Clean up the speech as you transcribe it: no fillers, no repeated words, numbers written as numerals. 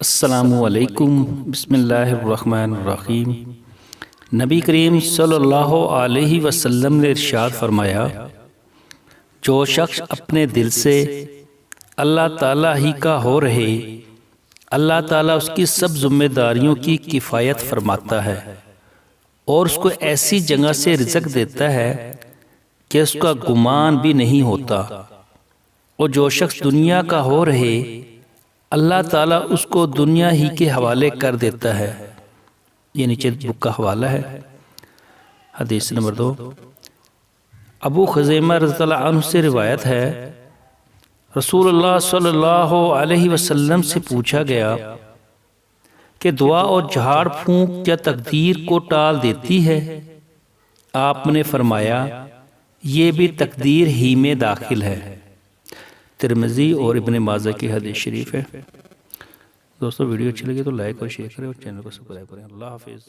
السلام علیکم، بسم اللہ الرحمن الرحیم۔ نبی کریم صلی اللہ علیہ وسلم نے ارشاد فرمایا، جو شخص اپنے دل سے اللہ تعالیٰ ہی کا ہو رہے، اللہ تعالیٰ اس کی سب ذمہ داریوں کی کفایت فرماتا ہے اور اس کو ایسی جگہ سے رزق دیتا ہے کہ اس کا گمان بھی نہیں ہوتا، اور جو شخص دنیا کا ہو رہے، اللہ تعالیٰ اس کو دنیا ہی کے حوالے کر دیتا ہے۔ یہ نیچے بک کا حوالہ ہے۔ حدیث نمبر 2، ابو خزیمہ رضی اللہ عنہ سے روایت ہے، رسول اللہ صلی اللہ علیہ وسلم سے پوچھا گیا کہ دعا اور جھاڑ پھونک کیا تقدیر کو ٹال دیتی ہے؟ آپ نے فرمایا، یہ بھی تقدیر ہی میں داخل ہے۔ ترمذی اور ابن ماجہ کی حدیث شریف ہے۔ دوستو ویڈیو اچھی لگے تو لائک اور شیئر کریں اور چینل کو سبسکرائب کریں۔ اللہ حافظ۔